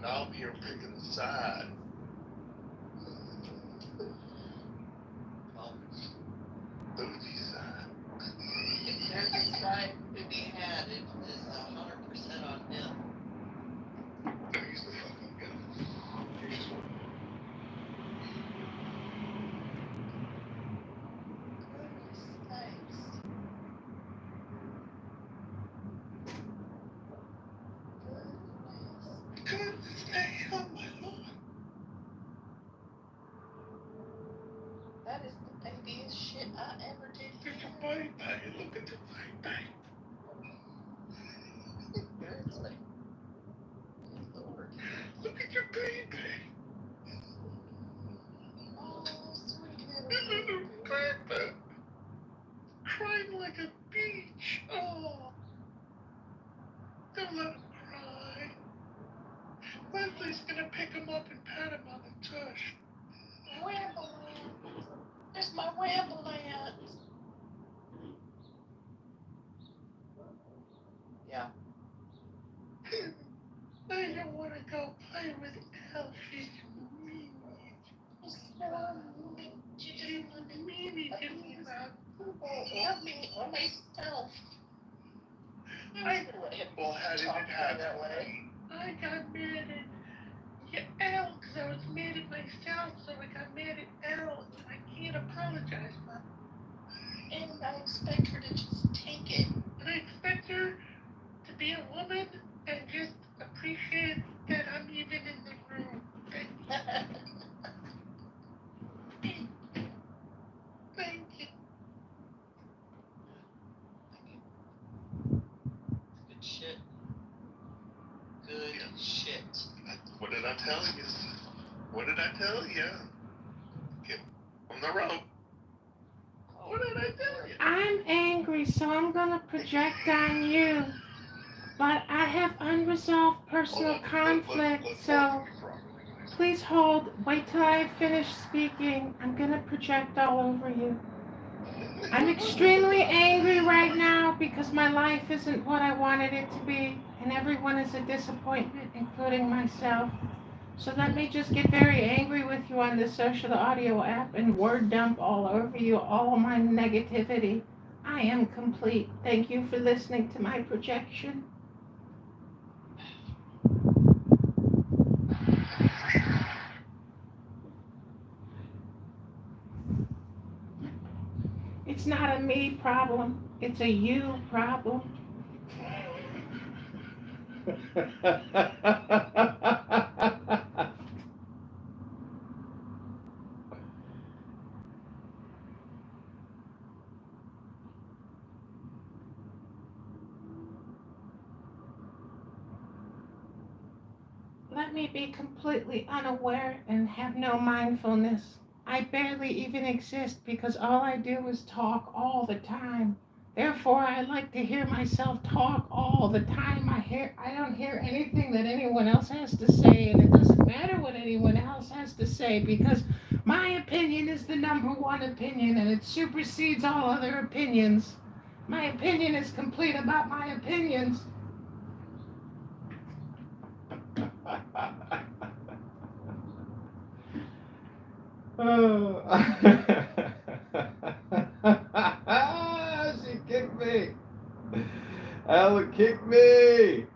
Now I'm here picking a side. Booty side. If there's a side to be had, it is 100% on him. He's the fucking guy. He's goodness dang, oh my lord. That is the babyest shit I ever did. Look at the body bag. Look at the body bag. Seriously. Good Lord. Look at your baby. Oh, sweet This little is a baby. Crying like a beach. Oh. Don't let him cry. Leslie's gonna pick him up and pat him on the tush. Wambleland. There's my Wambleland. Yeah. I don't want to go play with Elfie. She's Mimi did me that. help me or myself. Well, how did it happen? I got mad at Elle because I was mad at myself, so I got mad at Elle, and I can't apologize, Mom. And I expect her to just take it. And I expect her to be a woman and just appreciate that I'm even in the room. Thank you. Thank you. Good shit. Good shit. What did I tell you? What did I tell you? Get on the road. What did I tell you? I'm angry, so I'm gonna project on you. But I have unresolved personal conflict, so please hold. Wait till I finish speaking. I'm gonna project all over you. I'm extremely angry right now because my life isn't what I wanted it to be, and everyone is a disappointment, including myself. So let me just get very angry with you on the social audio app and word dump all over you all my negativity. I am complete. Thank you for listening to my projection. It's not a me problem, it's a you problem. Let me be completely unaware and have no mindfulness. I barely even exist because all I do is talk all the time. Therefore, I like to hear myself talk all the time. I don't hear anything that anyone else has to say, and it doesn't matter what anyone else has to say because my opinion is the number one opinion, and it supersedes all other opinions. My opinion is complete about my opinions. Oh. She kicked me. Ella kicked me.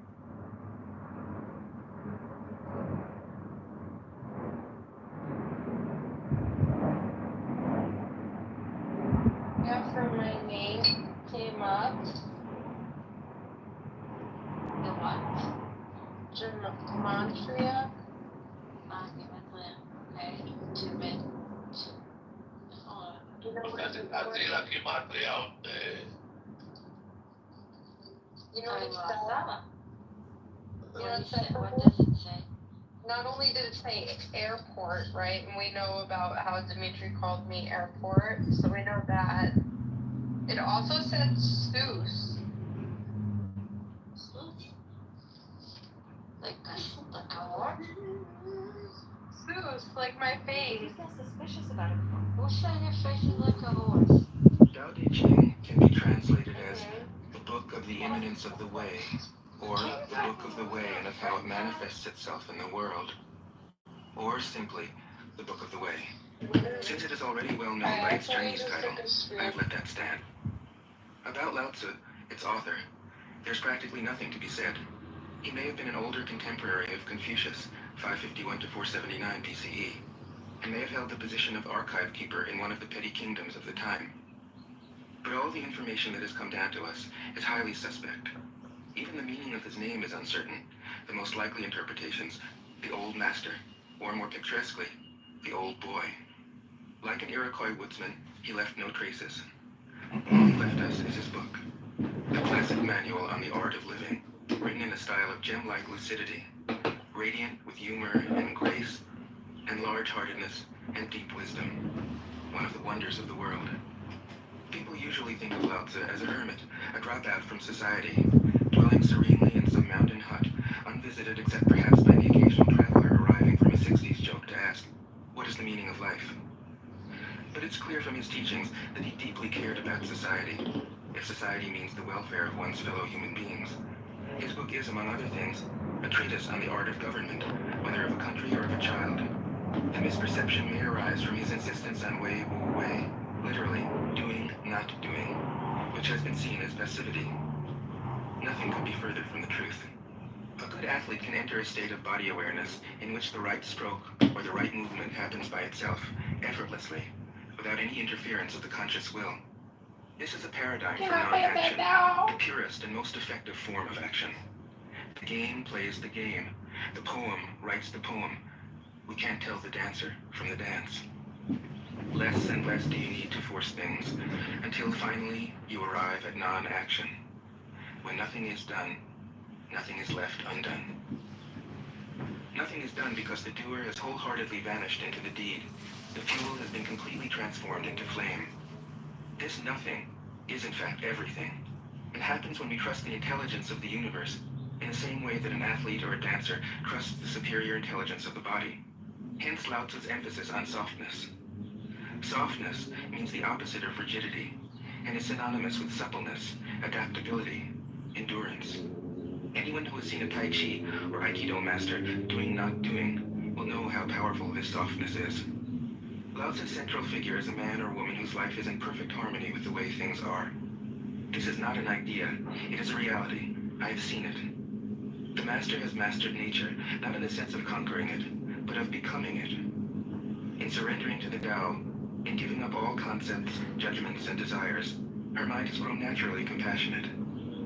After my name came up, The what? Gematria. Okay. To me. Hold on. You know what Así la que mate out there. You know what it said? What does it say? Not only did it say airport, right? And we know about how Dimitri called me airport, so we know that. It also said Seuss. Like a what? Seuss, like my face. You feel suspicious about it. Who said your face is like a horse? Tao Te Ching can be translated as the book of the imminence of the way. or the book of the way and of how it manifests itself in the world, or simply the book of the way. Since it is already well known by its Chinese title, I have let that stand. About Lao Tzu, its author, there's practically nothing to be said. He may have been an older contemporary of Confucius, 551 to 479 BCE, and may have held the position of archive keeper in one of the petty kingdoms of the time. But all the information that has come down to us is highly suspect. Even the meaning of his name is uncertain. The most likely interpretations, the Old Master, or more picturesquely, the Old Boy. Like an Iroquois woodsman, he left no traces. All he left us is his book, the classic manual on the art of living, written in a style of gem-like lucidity, radiant with humor and grace, and large-heartedness and deep wisdom, one of the wonders of the world. People usually think of Lao Tzu as a hermit, a dropout from society, dwelling serenely in some mountain hut, unvisited except perhaps by the occasional traveler arriving from a 60s joke to ask, what is the meaning of life? But it's clear from his teachings that he deeply cared about society, if society means the welfare of one's fellow human beings. His book is, among other things, a treatise on the art of government, whether of a country or of a child. The misperception may arise from his insistence on wei wu wei, literally, doing, not doing, which has been seen as passivity. Nothing could be further from the truth. A good athlete can enter a state of body awareness in which the right stroke or the right movement happens by itself, effortlessly, without any interference of the conscious will. This is a paradigm for non-action, the purest and most effective form of action. The game plays the game. The poem writes the poem. We can't tell the dancer from the dance. Less and less do you need to force things, until finally you arrive at non-action. When nothing is done, nothing is left undone. Nothing is done because the doer has wholeheartedly vanished into the deed. The fuel has been completely transformed into flame. This nothing is in fact everything. It happens when we trust the intelligence of the universe, in the same way that an athlete or a dancer trusts the superior intelligence of the body. Hence Lao Tzu's emphasis on softness. Softness means the opposite of rigidity, and is synonymous with suppleness, adaptability, endurance. Anyone who has seen a Tai Chi or Aikido master doing not doing will know how powerful this softness is. Lao Tzu's central figure is a man or woman whose life is in perfect harmony with the way things are. This is not an idea, it is a reality. I have seen it. The master has mastered nature, not in the sense of conquering it, but of becoming it. In surrendering to the Tao, in giving up all concepts, judgments, and desires, her mind has grown naturally compassionate.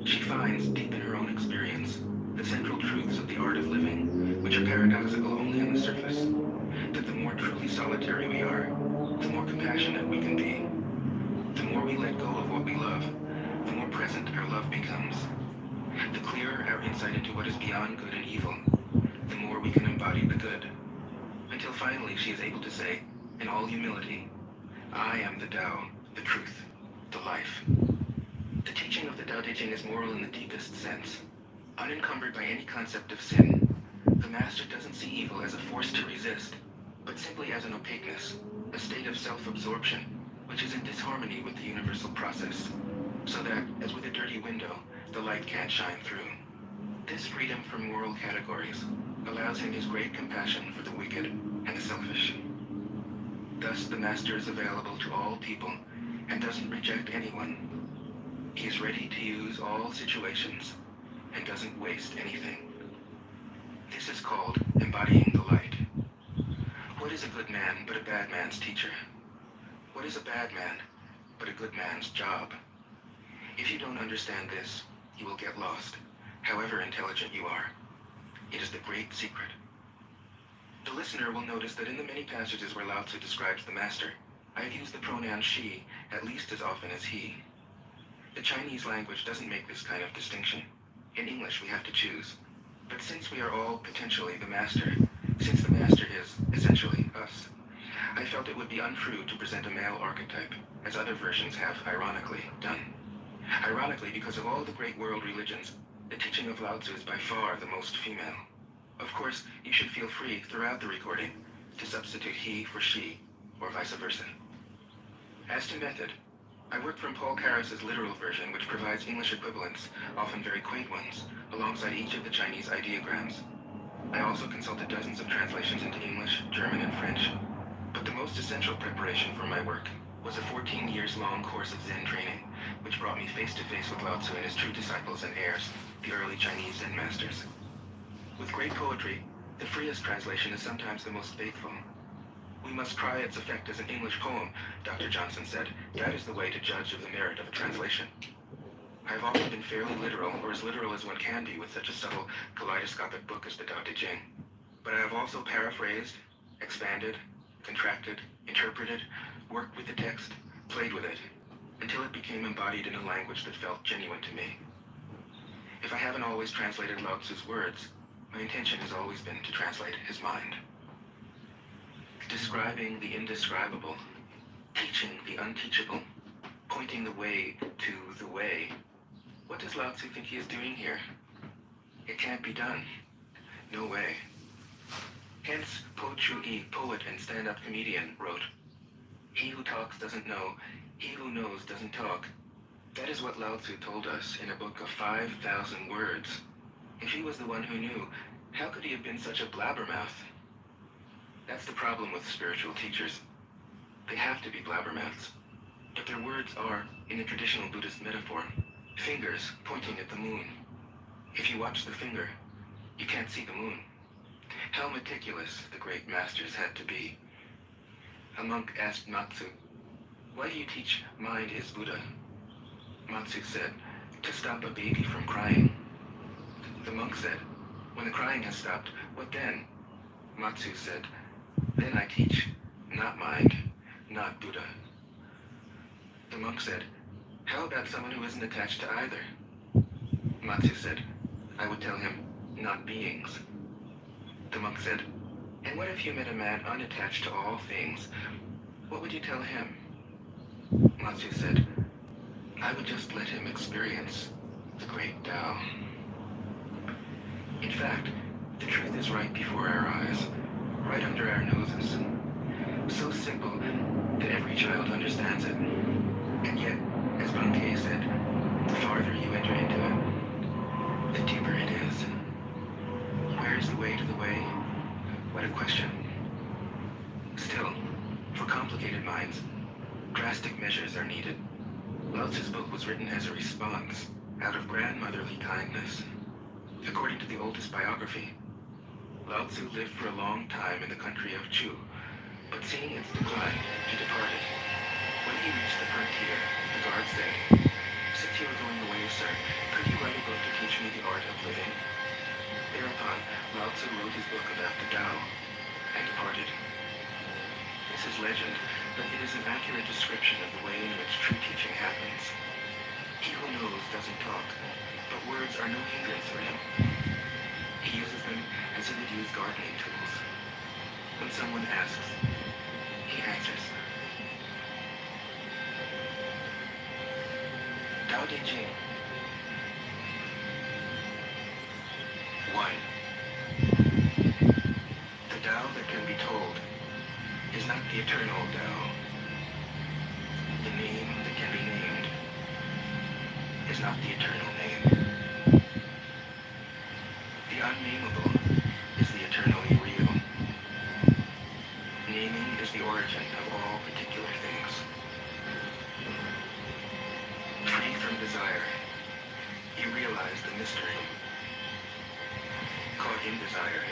She finds, deep in her own experience, the central truths of the art of living, which are paradoxical only on the surface. That the more truly solitary we are, the more compassionate we can be. The more we let go of what we love, the more present our love becomes. The clearer our insight into what is beyond good and evil, the more we can embody the good. Until finally she is able to say, in all humility, I am the Tao, the truth, the life. The teaching of the Tao Te Ching is moral in the deepest sense. Unencumbered by any concept of sin, the master doesn't see evil as a force to resist, but simply as an opaqueness, a state of self-absorption, which is in disharmony with the universal process, so that, as with a dirty window, the light can't shine through. This freedom from moral categories allows him his great compassion for the wicked and the selfish. Thus, the master is available to all people and doesn't reject anyone. He is ready to use all situations and doesn't waste anything. This is called embodying the light. What is a good man but a bad man's teacher? What is a bad man but a good man's job? If you don't understand this, you will get lost, however intelligent you are. It is the great secret. The listener will notice that in the many passages where Lao Tzu describes the master, I have used the pronoun she at least as often as he. The Chinese language doesn't make this kind of distinction. In English, we have to choose. But since we are all potentially the master, since the master is, essentially, us, I felt it would be untrue to present a male archetype, as other versions have, ironically, done. Ironically, because of all the great world religions, the teaching of Lao Tzu is by far the most female. Of course, you should feel free, throughout the recording, to substitute he for she, or vice versa. As to method, I worked from Paul Karas's literal version, which provides English equivalents, often very quaint ones, alongside each of the Chinese ideograms. I also consulted dozens of translations into English, German, and French. But the most essential preparation for my work was a 14 years long course of Zen training, which brought me face to face with Lao Tzu and his true disciples and heirs, the early Chinese Zen masters. With great poetry, the freest translation is sometimes the most faithful. We must try its effect as an English poem, Dr. Johnson said. That is the way to judge of the merit of a translation. I have often been fairly literal, or as literal as one can be with such a subtle, kaleidoscopic book as the Tao Te Ching. But I have also paraphrased, expanded, contracted, interpreted, worked with the text, played with it, until it became embodied in a language that felt genuine to me. If I haven't always translated Lao Tzu's words, my intention has always been to translate his mind. Describing the indescribable, teaching the unteachable, pointing the way to the way. What does Lao Tzu think he is doing here? It can't be done. No way. Hence, Po Chu-i, poet and stand-up comedian, wrote, "He who talks doesn't know, he who knows doesn't talk." That is what Lao Tzu told us in a book of 5,000 words. If he was the one who knew, how could he have been such a blabbermouth? That's the problem with spiritual teachers. They have to be blabbermouths. But their words are, in the traditional Buddhist metaphor, fingers pointing at the moon. If you watch the finger, you can't see the moon. How meticulous the great masters had to be. A monk asked Matsu, "Why do you teach mind is Buddha?" Matsu said, "To stop a baby from crying." The monk said, "When the crying has stopped, what then?" Matsu said, "Then I teach, not mind, not Buddha." The monk said, "How about someone who isn't attached to either?" Matsu said, "I would tell him, not beings." The monk said, "And what if you met a man unattached to all things? What would you tell him?" Matsu said, "I would just let him experience the great Tao." In fact, the truth is right before our eyes, right under our noses. So simple that every child understands it. And yet, as Bankei said, the farther you enter into it, the deeper it is. Where is the way to the way? What a question. Still, for complicated minds, drastic measures are needed. Lao Tzu's book was written as a response, out of grandmotherly kindness. According to the oldest biography, Lao Tzu lived for a long time in the country of Chu, but seeing its decline, he departed. When he reached the frontier, the guard said, "Since you are going away, sir, could you write a book to teach me the art of living?" Thereupon, Lao Tzu wrote his book about the Tao, and departed. This is legend, but it is an accurate description of the way in which true teaching happens. He who knows doesn't talk, but words are no hindrance for him. He uses them as he would use gardening tools. When someone asks, he answers. Tao Te Ching. 1. The Tao that can be told is not the eternal Tao. The name that can be named is not the eternal name. The unnameable is the eternally real. Naming is the origin of all particular things. Free from desire, you realize the mystery. Caught in desire,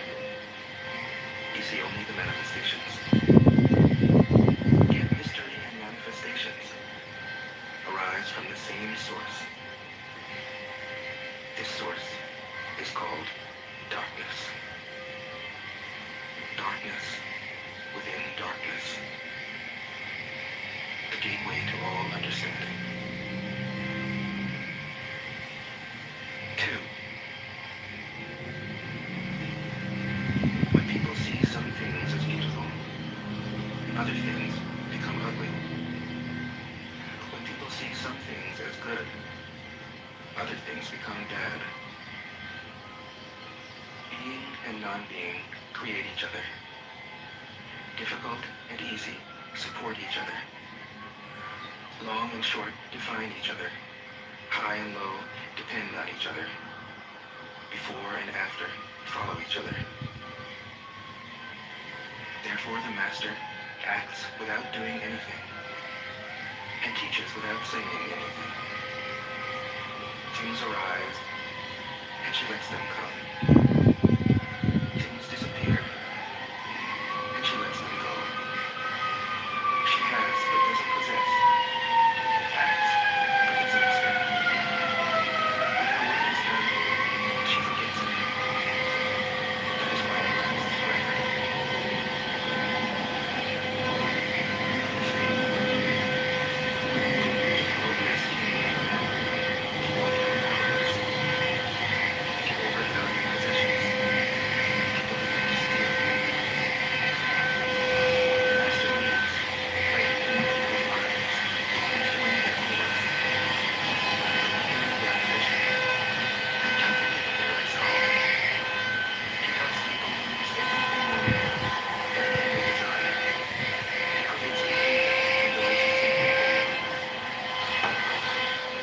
you see only the manifestations. Yet mystery and manifestations arise from the same source. This source is called darkness. Darkness within darkness. The gateway to all understanding. 2. When people see some things as beautiful, other things become ugly. When people see some things as good, other things become bad. Being and non-being create each other. Difficult and easy support each other. Long and short define each other. High and low depend on each other. Before and after follow each other. Therefore the master acts without doing anything and teaches without saying anything. Things arise and she lets them come. Things disappear and she lets them go. She has but doesn't possess. Acts but doesn't expect. When her work is done, she forgets it. That is why it lasts forever.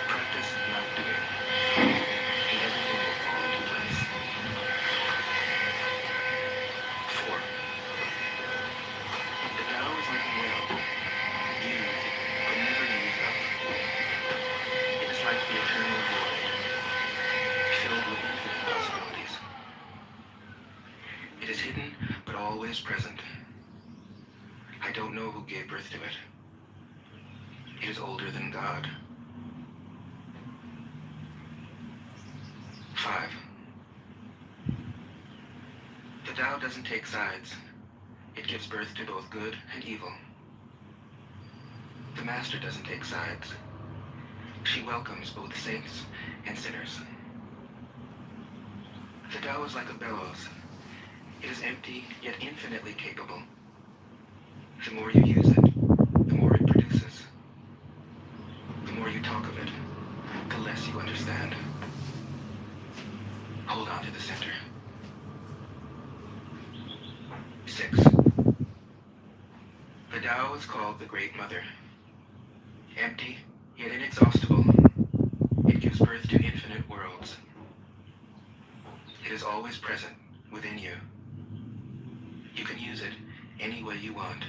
Practice not doing, and everything will fall into place. 4. The Tao is like a well, used but never used up. It is like the eternal void, filled with infinite possibilities. It is hidden but always present. I don't know who gave birth to it. It is older than God. 5. The Tao doesn't take sides. It gives birth to both good and evil. The Master doesn't take sides. She welcomes both saints and sinners. The Tao is like a bellows. It is empty, yet infinitely capable. The more you use it, the more it produces. The more you talk of it, the less you understand. Hold on to the center. 6. The Tao is called the Great Mother. Empty, yet inexhaustible, it gives birth to infinite worlds. It is always present within you. You can use it any way you want.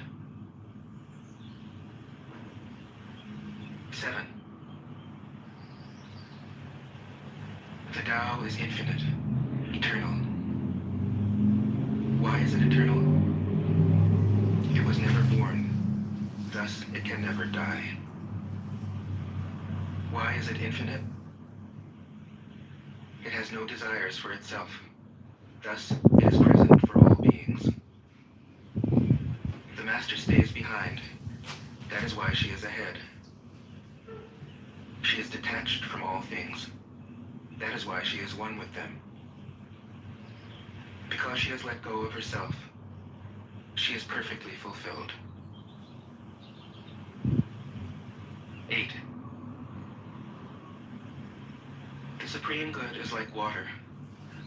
7. The Tao is infinite, eternal. Why is it eternal? It was never born, thus it can never die. Why is it infinite? It has no desires for itself, thus it is present for all beings. The Master stays behind, that is why she is ahead. She is detached from all things. That is why she is one with them. Because she has let go of herself, she is perfectly fulfilled. 8. The Supreme Good is like water,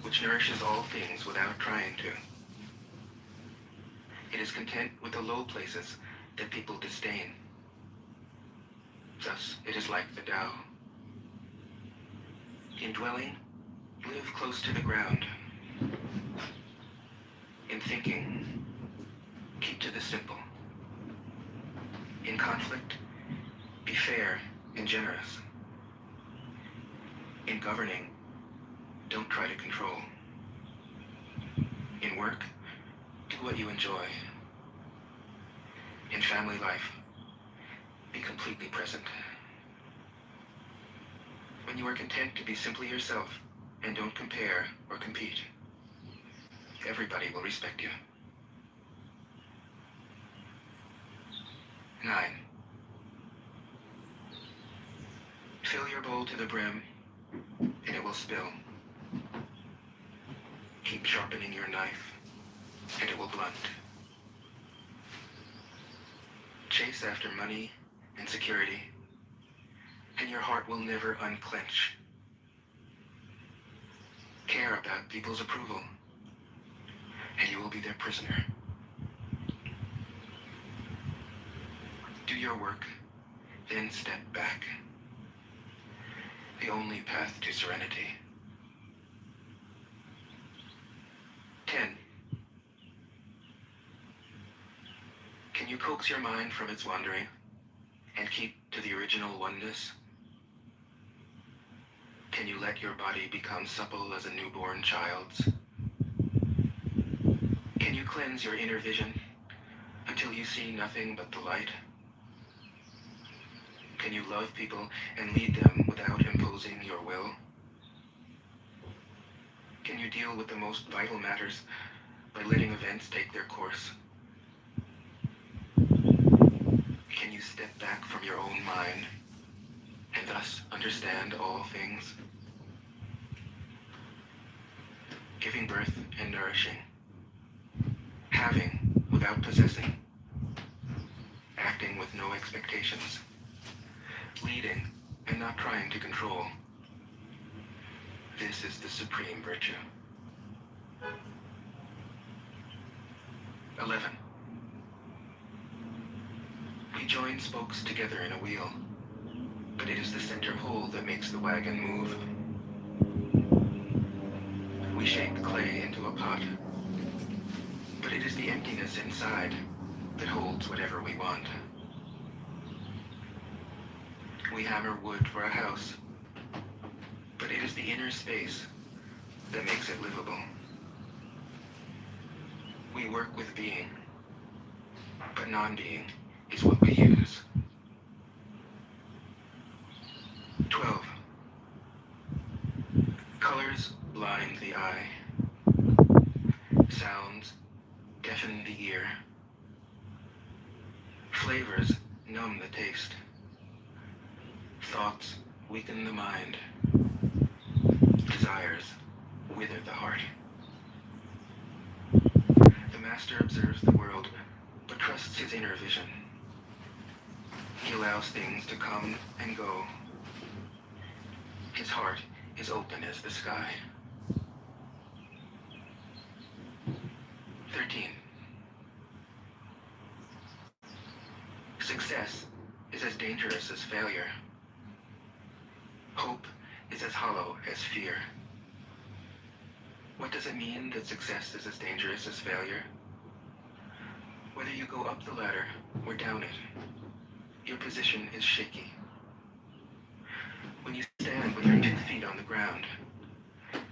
which nourishes all things without trying to. It is content with the low places that people disdain. Thus, it is like the Tao. In dwelling, live close to the ground. In thinking, keep to the simple. In conflict, be fair and generous. In governing, don't try to control. In work, do what you enjoy. In family life, be completely present. When you are content to be simply yourself and don't compare or compete, everybody will respect you. 9. Fill your bowl to the brim, and it will spill. Keep sharpening your knife, and it will blunt. Chase after money and security, and your heart will never unclench. Care about people's approval, and you will be their prisoner. Do your work, Then step back. The only path to serenity. 10. Can you coax your mind from its wandering and keep to the original oneness? Can you let your body become supple as a newborn child's? Can you cleanse your inner vision until you see nothing but the light? Can you love people and lead them without imposing your will? Can you deal with the most vital matters by letting events take their course? Can you step back from your own mind and thus understand all things? Giving birth and nourishing. Having without possessing. Acting with no expectations. Leading and not trying to control. This is the supreme virtue. 11. We join spokes together in a wheel, but it is the center hole that makes the wagon move. We shape clay into a pot, but it is the emptiness inside that holds whatever we want. We hammer wood for a house, but it is the inner space that makes it livable. We work with being, but non-being is what we use. 12. Colors blind the eye. Sounds deafen the ear. Flavors numb the taste. Thoughts weaken the mind. Desires wither the heart. The master observes the world, but trusts his inner vision. He allows things to come and go. His heart is open as the sky. 13. Success is as dangerous as failure. Hope is as hollow as fear. What does it mean that success is as dangerous as failure? Whether you go up the ladder or down it, your position is shaky. When you stand with your 2 feet on the ground,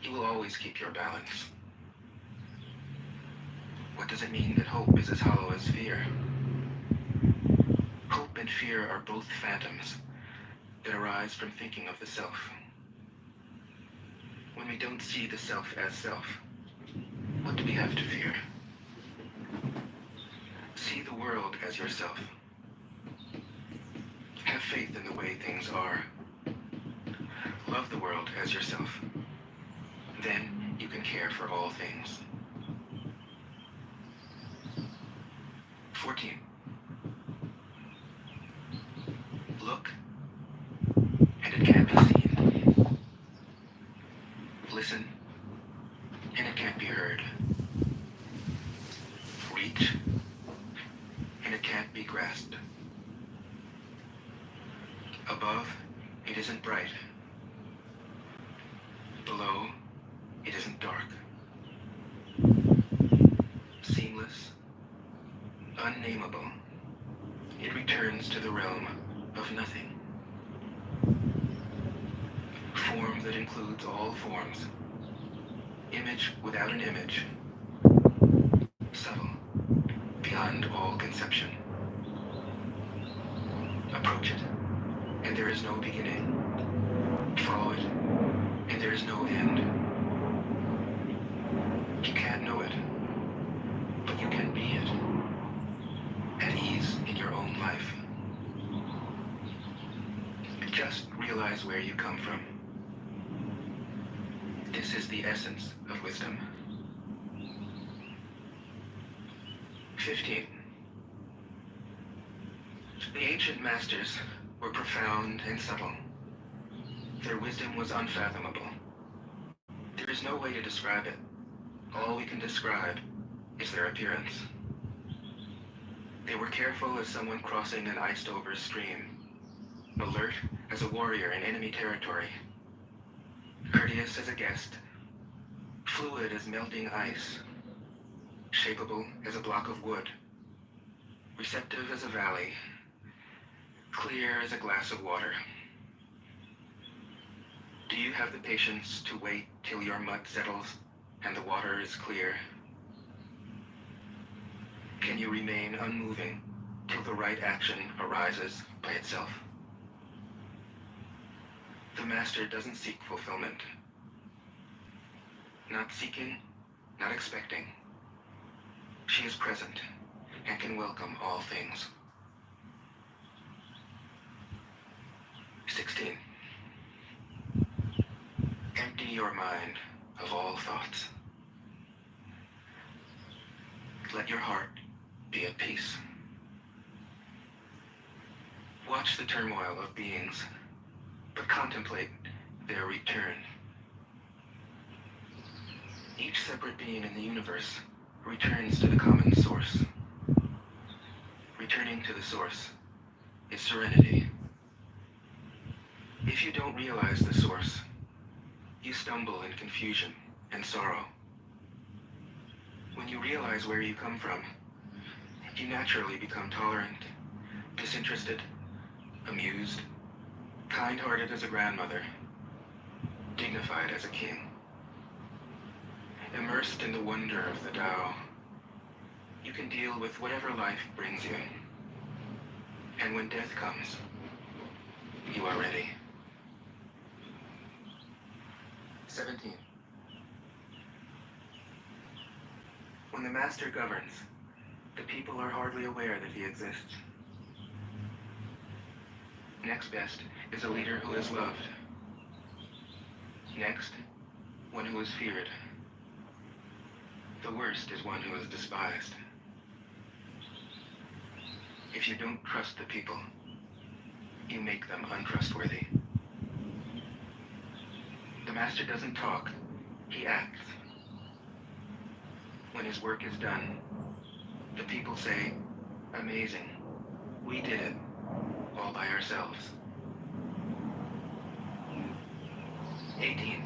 you will always keep your balance. What does it mean that hope is as hollow as fear? Hope and fear are both phantoms that arise from thinking of the self. When we don't see the self as self, what do we have to fear? See the world as yourself. Have faith in the way things are. Love the world as yourself. Then you can care for all things. 14. Look, and it can't be seen. Listen, and it can't be heard. Reach, and it can't be grasped. Above, it isn't bright. Below, it isn't dark. Seamless, unnameable, it returns to the realm of nothing. Form that includes all forms. Image without an image. Subtle, beyond all conception. Approach it, and there is no beginning. Follow it, and there is no end. You can't know it, but you can be it. At ease in your own life. Just realize where you come from. This is the essence of wisdom. 15. The ancient masters were profound and subtle. Their wisdom was unfathomable. There is no way to describe it. All we can describe is their appearance. They were careful as someone crossing an iced-over stream. alert as a warrior in enemy territory, courteous as a guest, fluid as melting ice, shapeable as a block of wood, receptive as a valley, clear as a glass of water. Do you have the patience to wait till your mud settles and the water is clear? Can you remain unmoving till the right action arises by itself? The Master doesn't seek fulfillment. Not seeking, not expecting. She is present and can welcome all things. 16. Empty your mind of all thoughts. Let your heart be at peace. Watch the turmoil of beings, but contemplate their return. Each separate being in the universe returns to the common source. Returning to the source is serenity. If you don't realize the source, you stumble in confusion and sorrow. When you realize where you come from, you naturally become tolerant, disinterested, amused, kind-hearted as a grandmother, dignified as a king. Immersed in the wonder of the Tao, you can deal with whatever life brings you. And when death comes, you are ready. 17. When the Master governs, the people are hardly aware that he exists. Next best is a leader who is loved. Next, one who is feared. The worst is one who is despised. If you don't trust the people, you make them untrustworthy. The Master doesn't talk, he acts. When his work is done, the people say, "Amazing, we did it, all by ourselves." 18.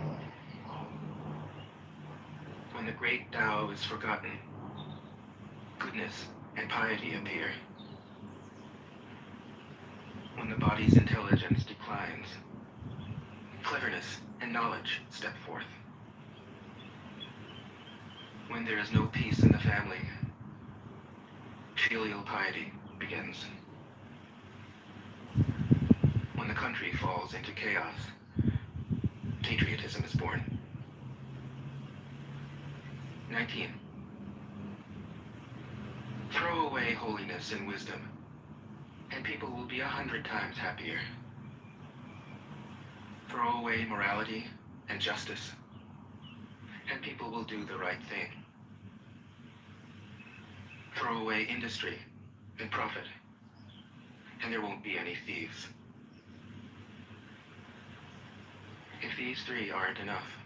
When the great Tao is forgotten, goodness and piety appear. When the body's intelligence declines, cleverness and knowledge step forth. When there is no peace in the family, filial piety begins. When the country falls into chaos, patriotism is born. 19. Throw away holiness and wisdom, and people will be 100 times happier. Throw away morality and justice, and people will do the right thing. Throw away industry and profit, and there won't be any thieves. If these three aren't enough,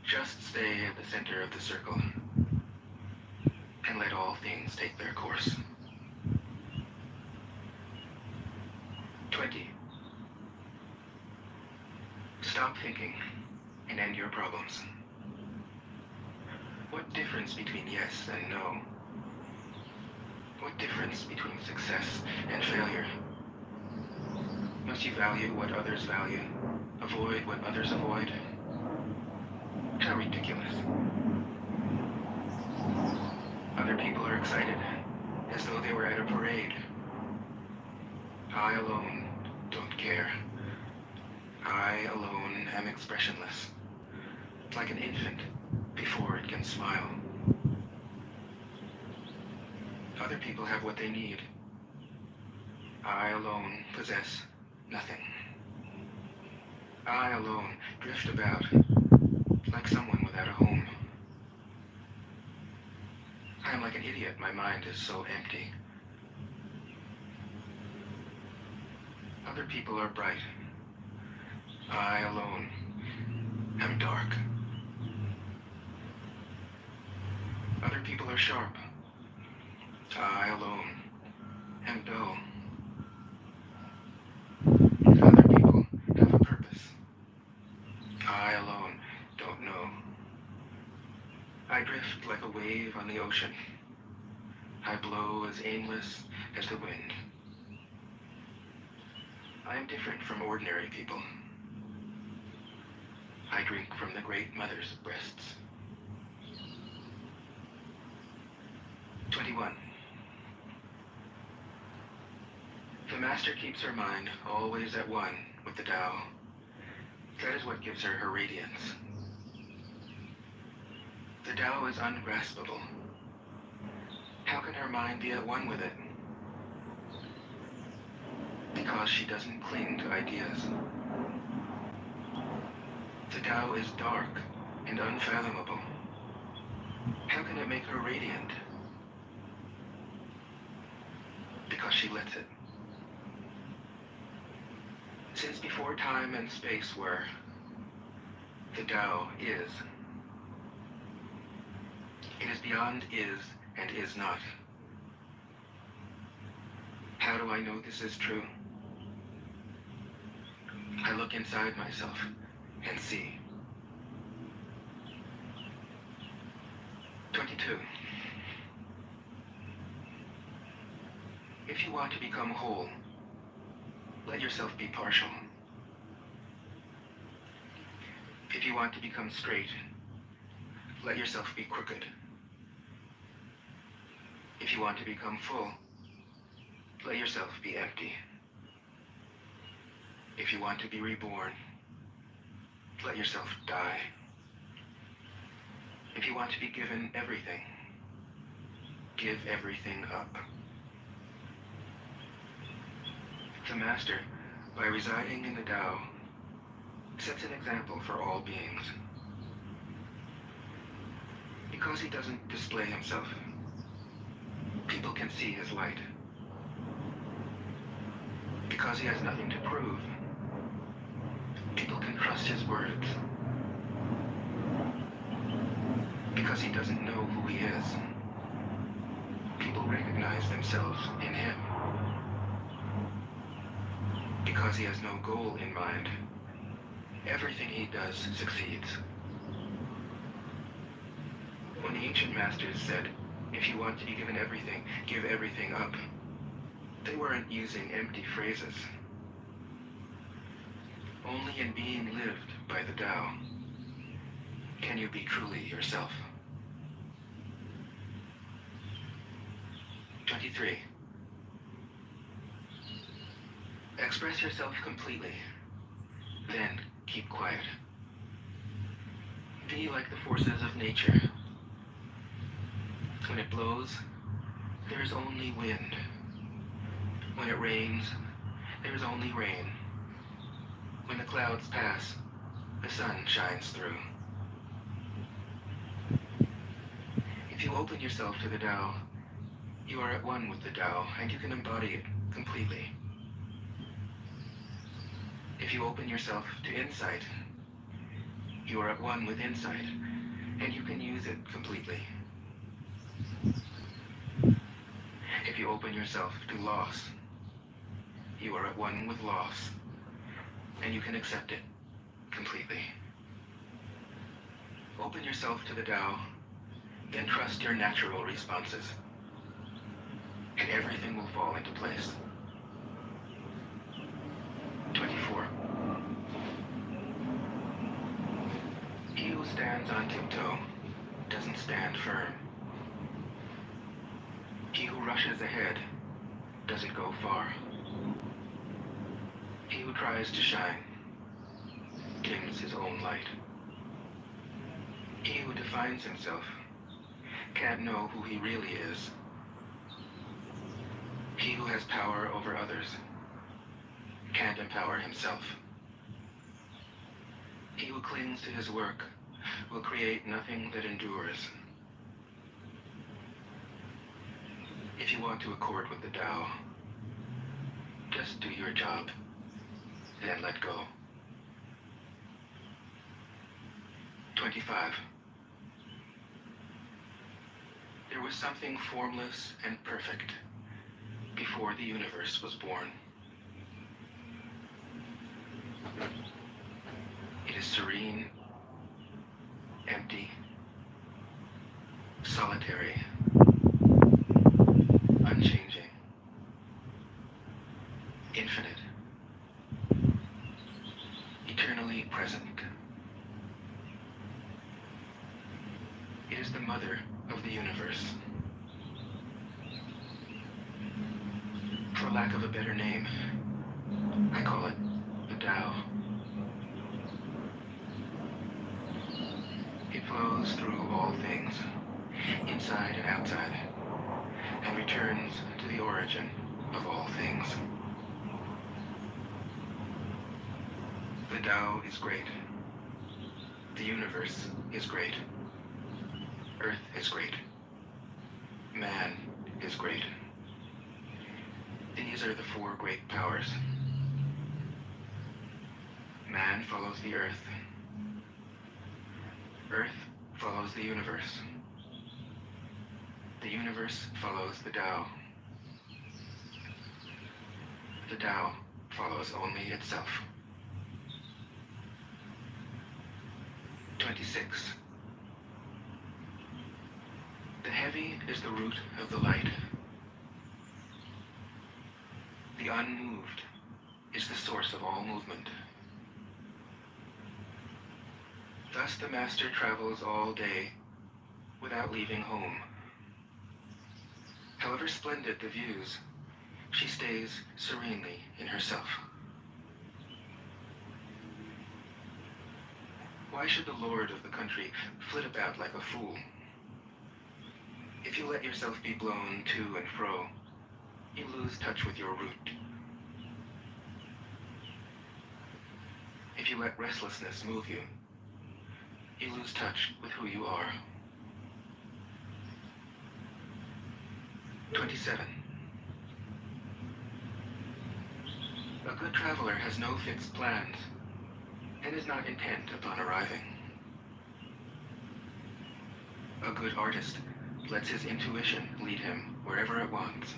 just stay at the center of the circle and let all things take their course. 20. Stop thinking and end your problems. What difference between yes and no? What difference between success and failure? Must you value what others value, avoid what others avoid? How ridiculous. Other people are excited, as though they were at a parade. I alone don't care. I alone am expressionless, like an infant before it can smile. Other people have what they need. I alone possess nothing. I alone drift about, like someone without a home. I am like an idiot, my mind is so empty. Other people are bright. I alone am dark. Other people are sharp. I alone am dull. I drift like a wave on the ocean. I blow as aimless as the wind. I am different from ordinary people. I drink from the Great Mother's breasts. 21. The Master keeps her mind always at one with the Tao. That is what gives her her radiance. The Tao is ungraspable. How can her mind be at one with it? Because she doesn't cling to ideas. The Tao is dark and unfathomable. How can it make her radiant? Because she lets it. Since before time and space were, the Tao is. It is beyond is and is not. How do I know this is true? I look inside myself and see. 22. If you want to become whole, let yourself be partial. If you want to become straight, let yourself be crooked. If you want to become full, let yourself be empty. If you want to be reborn, let yourself die. If you want to be given everything, give everything up. The Master, by residing in the Tao, sets an example for all beings. Because he doesn't display himself, people can see his light. Because he has nothing to prove, people can trust his words. Because he doesn't know who he is, people recognize themselves in him. Because he has no goal in mind, everything he does succeeds. When the ancient masters said, if you want to be given everything, give everything up, they weren't using empty phrases. Only in being lived by the Tao can you be truly yourself. 23. Express yourself completely, then keep quiet. Be like the forces of nature. When it blows, there is only wind. When it rains, there is only rain. When the clouds pass, the sun shines through. If you open yourself to the Tao, you are at one with the Tao, and you can embody it completely. If you open yourself to insight, you are at one with insight, and you can use it completely. If you open yourself to loss, you are at one with loss, and you can accept it completely. Open yourself to the Tao, then trust your natural responses, and everything will fall into place. 24. He who stands on tiptoe doesn't stand firm. He who rushes ahead doesn't go far. He who tries to shine dims his own light. He who defines himself can't know who he really is. He who has power over others can't empower himself. He who clings to his work will create nothing that endures. If you want to accord with the Tao, just do your job, then let go. 25. There was something formless and perfect before the universe was born. It is serene, empty, solitary, unchanging, infinite, eternally present. It is the mother of the universe. For lack of a better name, I call it the Tao. It flows through all things, inside and outside, and returns to the origin of all things. The Tao is great. The universe is great. Earth is great. Man is great. These are the four great powers. Man follows the earth. Earth follows the universe. The universe follows the Tao. The Tao follows only itself. 26. The heavy is the root of the light. The unmoved is the source of all movement. Thus the master travels all day without leaving home. However splendid the views, she stays serenely in herself. Why should the lord of the country flit about like a fool? If you let yourself be blown to and fro, you lose touch with your root. If you let restlessness move you, you lose touch with who you are. 27. A good traveler has no fixed plans and is not intent upon arriving. A good artist lets his intuition lead him wherever it wants.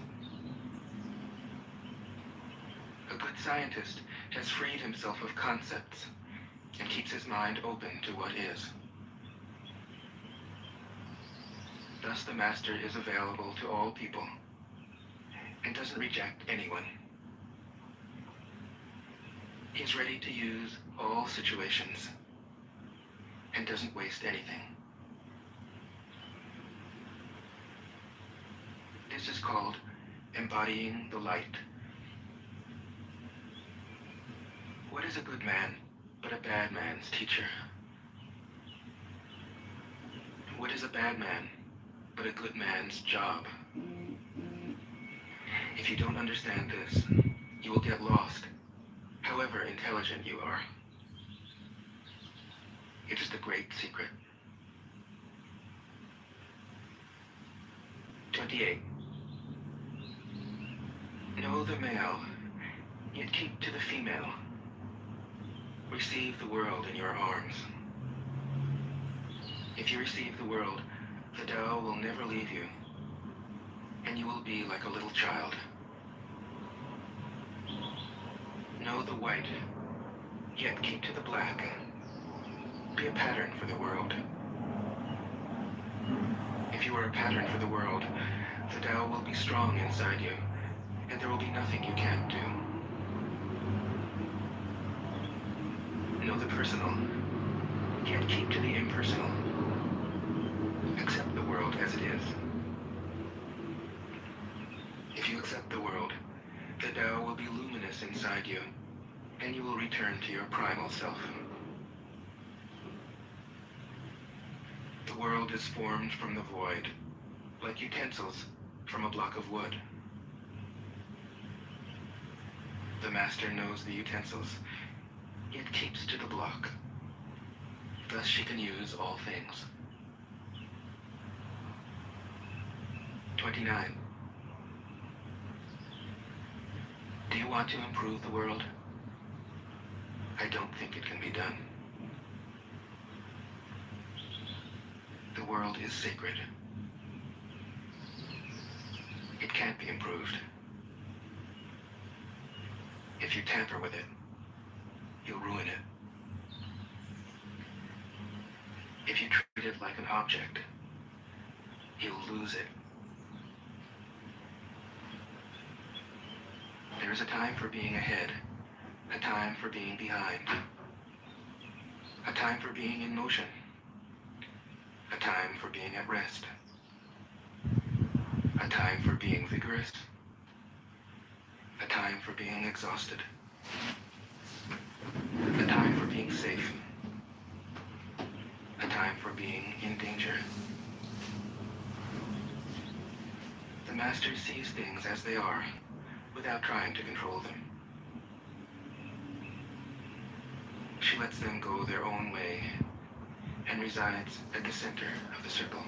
A good scientist has freed himself of concepts and keeps his mind open to what is. Thus the master is available to all people and doesn't reject anyone. He is ready to use all situations and doesn't waste anything. This is called embodying the light. What is a good man but a bad man's teacher? What is a bad man but a good man's job? If you don't understand this, you will get lost, however intelligent you are. It is the great secret. 28. Know the male, yet keep to the female. Receive the world in your arms. If you receive the world, the Tao will never leave you, and you will be like a little child. Know the white, yet keep to the black. Be a pattern for the world. If you are a pattern for the world, the Tao will be strong inside you, and there will be nothing you can't do. Know the personal, yet keep to the impersonal. Accept the world as it is. If you accept the world, the Tao will be luminous inside you, and you will return to your primal self. The world is formed from the void, like utensils from a block of wood. The master knows the utensils, yet keeps to the block. Thus she can use all things. 29. Do you want to improve the world? I don't think it can be done. The world is sacred. It can't be improved. If you tamper with it, you'll ruin it. If you treat it like an object, he'll lose it. There is a time for being ahead, a time for being behind, a time for being in motion, a time for being at rest, a time for being vigorous, a time for being exhausted, a time for being safe, a time for being in danger. The Master sees things as they are, without trying to control them. She lets them go their own way and resides at the center of the circle.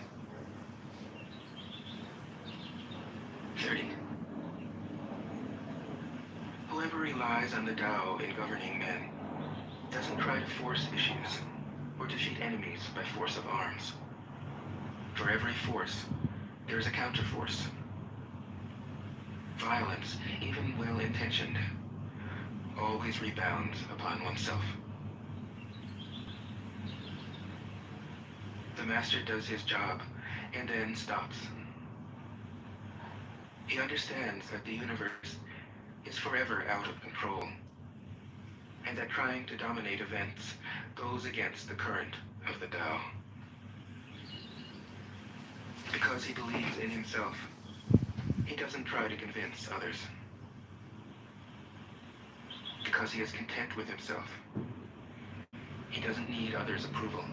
30. Whoever relies on the Tao in governing men doesn't try to force issues or defeat enemies by force of arms. For every force, there is a counterforce. Violence, even well-intentioned, always rebounds upon oneself. The Master does his job and then stops. He understands that the universe is forever out of control, and that trying to dominate events goes against the current of the Tao. Because he believes in himself, he doesn't try to convince others. Because he is content with himself, he doesn't need others' approval.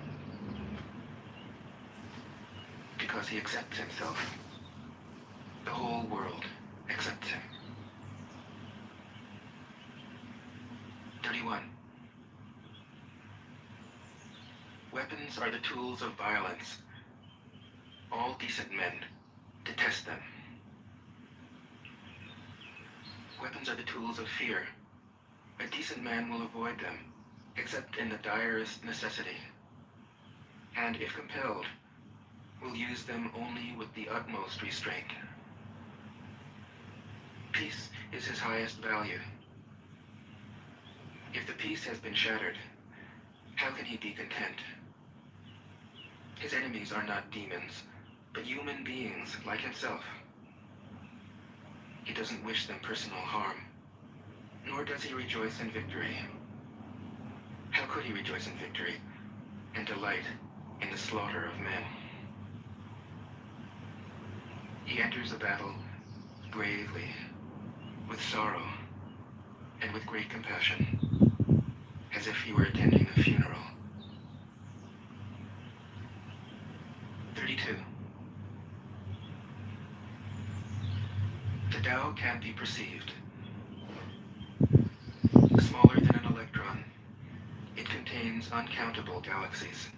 Because he accepts himself, the whole world accepts him. 31. Weapons are the tools of violence. All decent men detest them. Weapons are the tools of fear. A decent man will avoid them, except in the direst necessity. And if compelled, will use them only with the utmost restraint. Peace is his highest value. If the peace has been shattered, how can he be content? His enemies are not demons, but human beings like himself. He doesn't wish them personal harm, nor does he rejoice in victory. How could he rejoice in victory and delight in the slaughter of men? He enters the battle gravely, with sorrow, and with great compassion, as if he were attending a funeral. 32. The Tao can't be perceived. Smaller than an electron, it contains uncountable galaxies.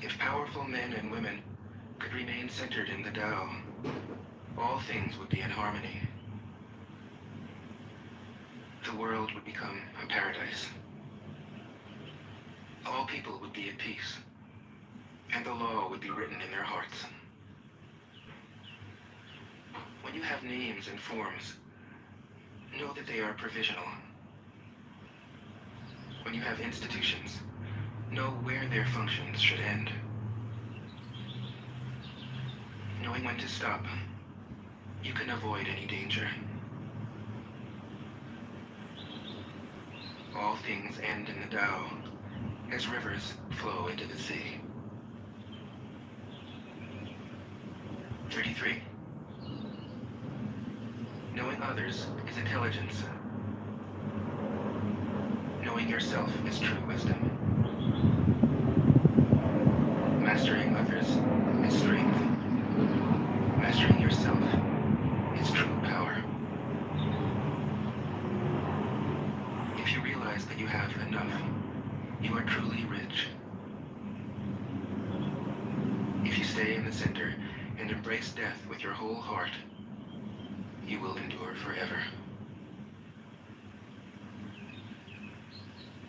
If powerful men and women could remain centered in the Tao, all things would be in harmony. The world would become a paradise. All people would be at peace, and the law would be written in their hearts. When you have names and forms, know that they are provisional. When you have institutions, know where their functions should end. Knowing when to stop, you can avoid any danger. All things end in the Tao, as rivers flow into the sea. 33. Knowing others is intelligence. Knowing yourself is true wisdom. Mastering others is strength. Mastering yourself is true power. If you realize that you have enough, you are truly rich. If you stay in the center and embrace death with your whole heart, you will endure forever.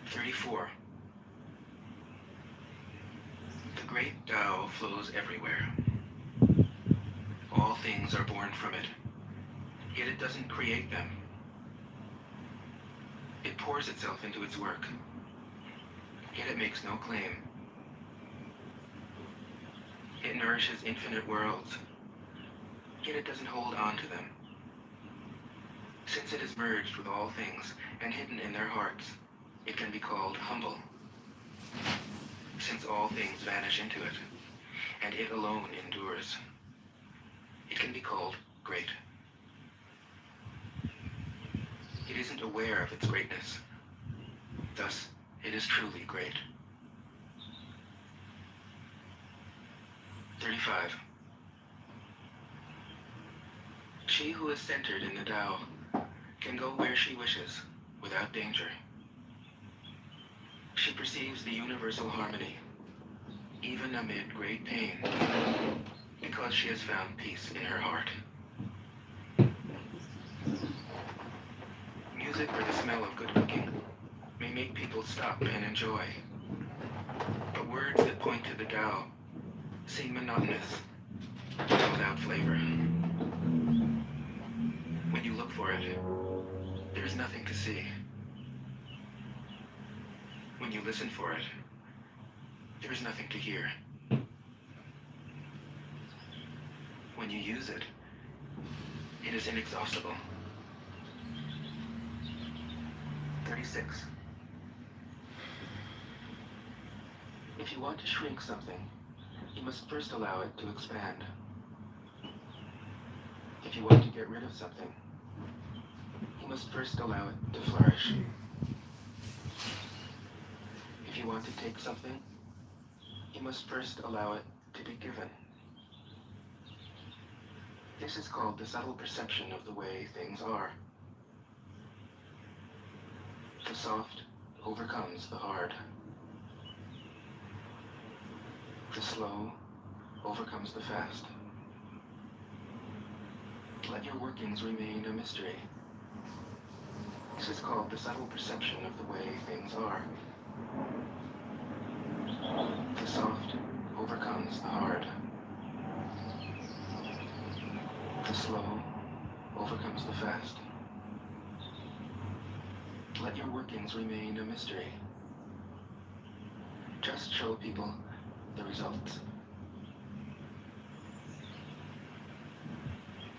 34. The great Tao flows everywhere. All things are born from it, yet it doesn't create them. It pours itself into its work, yet it makes no claim. nourishes infinite worlds, yet it doesn't hold on to them. Since it is merged with all things and hidden in their hearts, it can be called humble. Since all things vanish into it, and it alone endures, it can be called great. It isn't aware of its greatness, thus it is truly great. 35. She who is centered in the Tao can go where she wishes, without danger. She perceives the universal harmony, even amid great pain, because she has found peace in her heart. Music or the smell of good cooking may make people stop and enjoy, but words that point to the Tao seem monotonous and without flavor. When you look for it, there is nothing to see. When you listen for it, there is nothing to hear. When you use it, it is inexhaustible. 36. If you want to shrink something, you must first allow it to expand. If you want to get rid of something, you must first allow it to flourish. If you want to take something, you must first allow it to be given. This is called the subtle perception of the way things are. The soft overcomes the hard. The slow overcomes the fast. Let your workings remain a mystery. This is called the subtle perception of the way things are. The soft overcomes the hard. The slow overcomes the fast. Let your workings remain a mystery. Just show people the results.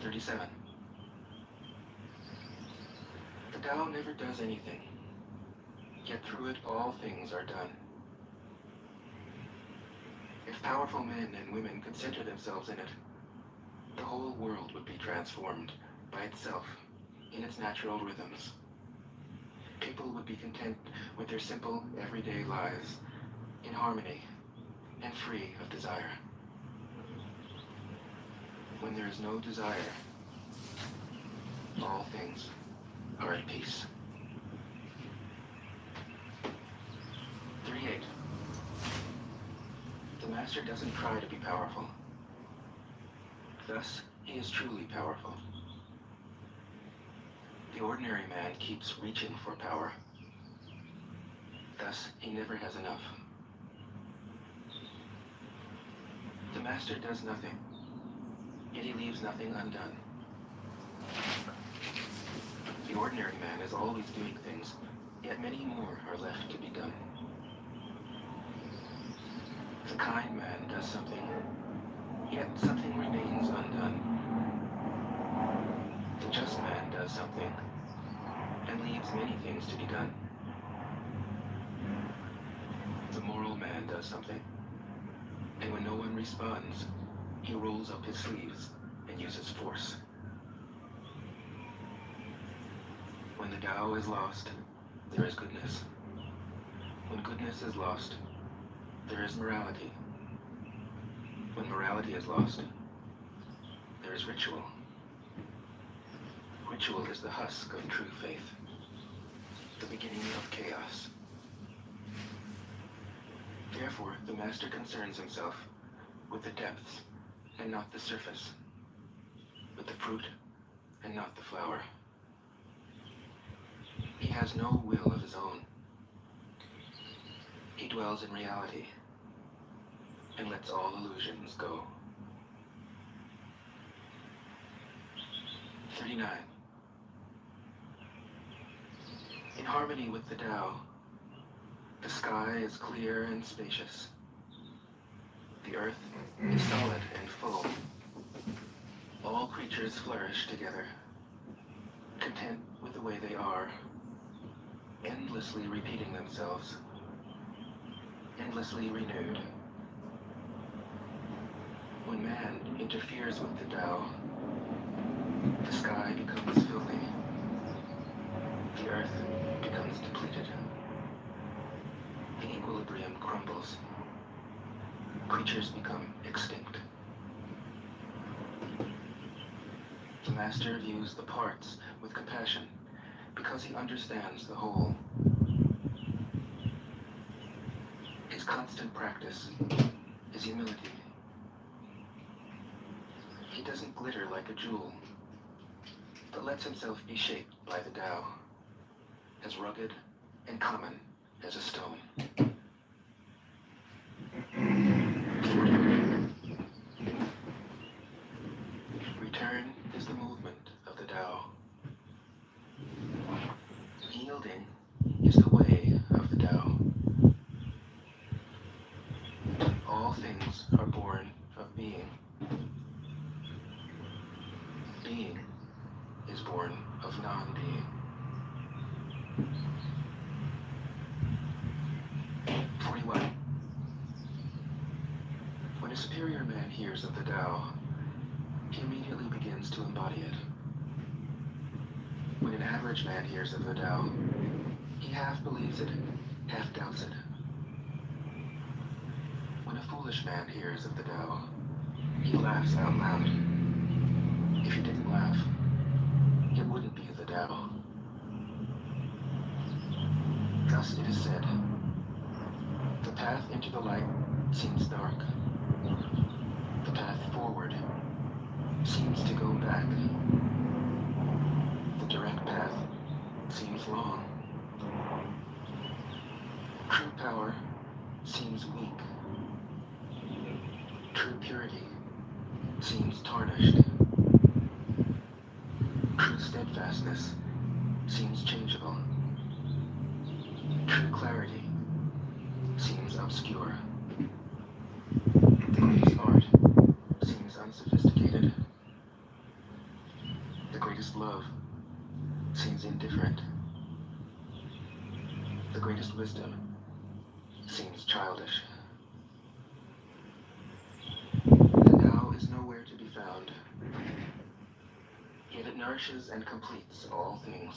37. The Tao never does anything, yet through it all things are done. If powerful men and women could center themselves in it, the whole world would be transformed by itself in its natural rhythms. People would be content with their simple, everyday lives, in harmony and free of desire. When there is no desire, all things are at peace. 38. The Master doesn't try to be powerful. Thus, he is truly powerful. The ordinary man keeps reaching for power. Thus, he never has enough. The Master does nothing, yet he leaves nothing undone. The ordinary man is always doing things, yet many more are left to be done. The kind man does something, yet something remains undone. The just man does something, and leaves many things to be done. The moral man does something, and when no one responds, he rolls up his sleeves and uses force. When the Tao is lost, there is goodness. When goodness is lost, there is morality. When morality is lost, there is ritual. Ritual is the husk of true faith, the beginning of chaos. Therefore, the Master concerns himself with the depths and not the surface, with the fruit and not the flower. He has no will of his own. He dwells in reality and lets all illusions go. 39. In harmony with the Tao, the sky is clear and spacious. The earth is solid and full. All creatures flourish together, content with the way they are, endlessly repeating themselves, endlessly renewed. When man interferes with the Tao, the sky becomes filthy, the earth becomes depleted, the equilibrium crumbles, creatures become extinct. The master views the parts with compassion because he understands the whole. His constant practice is humility. He doesn't glitter like a jewel, but lets himself be shaped by the Tao, as rugged and common as a stone. Return is the movement of the Tao. Yielding is the way of the Tao. All things are born of being. Being is born of non-being. 41. When a superior man hears of the Tao, he immediately begins to embody it. When an average man hears of the Tao, he half believes it, half doubts it. When a foolish man hears of the Tao, he laughs out loud. If he didn't laugh, it wouldn't be the Tao. Thus it is said, the path into the light seems dark. The path forward seems to go back. The direct path seems long. True power seems weak. True purity seems tarnished. True steadfastness seems changeable. True clarity seems obscure. The greatest art seems unsophisticated. The greatest love seems indifferent. The greatest wisdom seems childish. The Tao is nowhere to be found, yet it nourishes and completes all things.